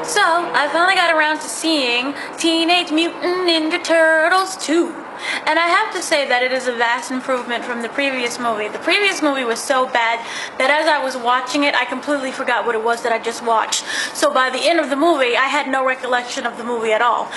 So, I finally got around to seeing Teenage Mutant Ninja Turtles 2. And I have to say that it is a vast improvement from the previous movie. The previous movie was so bad that as I was watching it, I completely forgot what it was that I just watched. So by the end of the movie, I had no recollection of the movie at all.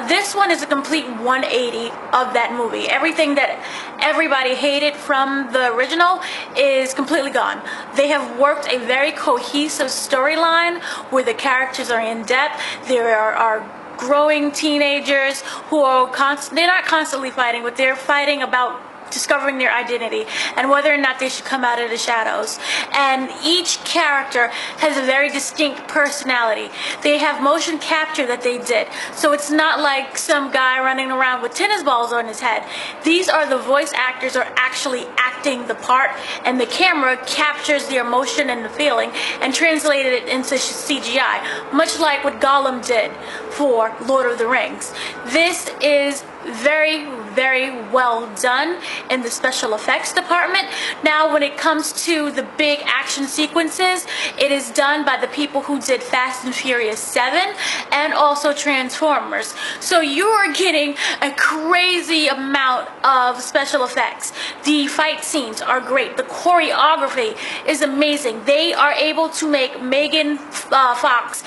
This one is a complete 180 of that movie. Everything that everybody hated from the original is completely gone. They have worked a very cohesive storyline where the characters are in depth. There are growing teenagers who are they're not constantly fighting, but they're fighting about discovering their identity and whether or not they should come out of the shadows. And each character has a very distinct personality. They have motion capture that they did, so it's not like some guy running around with tennis balls on his head. These are the voice actors are actually acting the part, and the camera captures the emotion and the feeling and translated it into CGI, much like what Gollum did for Lord of the Rings. This is very, very well done in the special effects department. Now, when it comes to the big action sequences, it is done by the people who did Fast and Furious 7 and also Transformers. So you are getting a crazy amount of special effects. The fight scenes are great. The choreography is amazing. They are able to make Megan Fox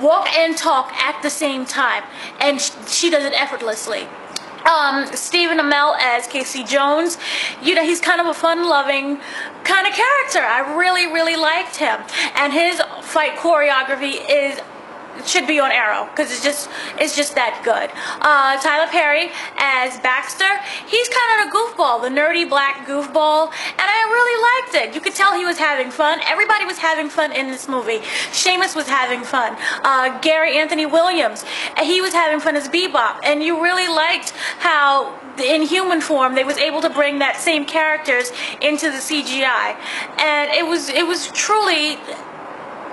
walk and talk at the same time, and she does it effortlessly. Stephen Amell as Casey Jones, you know, he's kind of a fun-loving kind of character. I really liked him, and his fight choreography should be on Arrow because it's just that good. Tyler Perry as Baxter, he's kind of a goofball, the nerdy black goofball, and I really liked it. You could tell he was having fun. Everybody was having fun in this movie. Seamus was having fun. Gary Anthony Williams, he was having fun as Bebop, and you really liked how in human form they was able to bring that same characters into the CGI, and it was truly,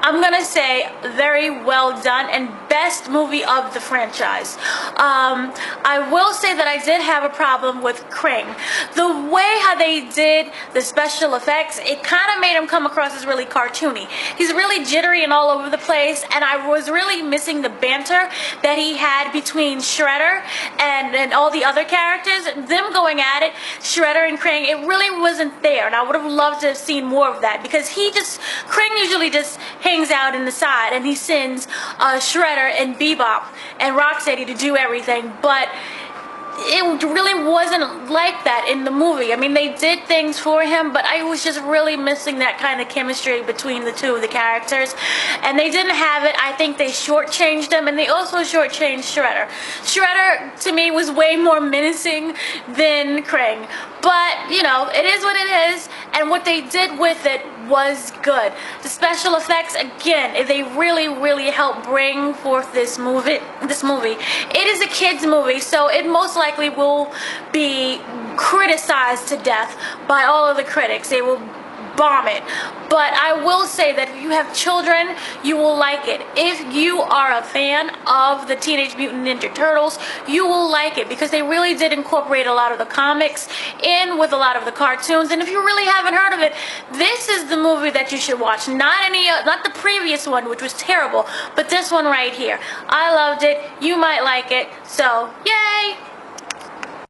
I'm gonna say, very well done and best movie of the franchise. I will say that I did have a problem with Krang. The way how they did the special effects, it kind of made him come across as really cartoony. He's really jittery and all over the place, and I was really missing the banter that he had between Shredder and all the other characters. Them going at it, Shredder and Krang, it really wasn't there, and I would have loved to have seen more of that, because Krang usually just hangs out in the side and he sends Shredder and Bebop and Rocksteady to do everything, but it really wasn't like that in the movie. I mean, they did things for him, but I was just really missing that kind of chemistry between the two of the characters, and they didn't have it. I think they shortchanged them, and they also shortchanged Shredder. Shredder, to me, was way more menacing than Krang, but, you know, it is what it is, and what they did with it was good. The special effects, again, they really helped bring forth this movie. It is a kids movie, so it most likely will be criticized to death by all of the critics. They will bomb it, but I will say that if you have children, you will like it. If you are a fan of the Teenage Mutant Ninja Turtles, you will like it, because they really did incorporate a lot of the comics in with a lot of the cartoons. And if you really haven't heard of it, this is the movie that you should watch. Not the previous one, which was terrible, but this one right here. I loved it. You might like it, so yay!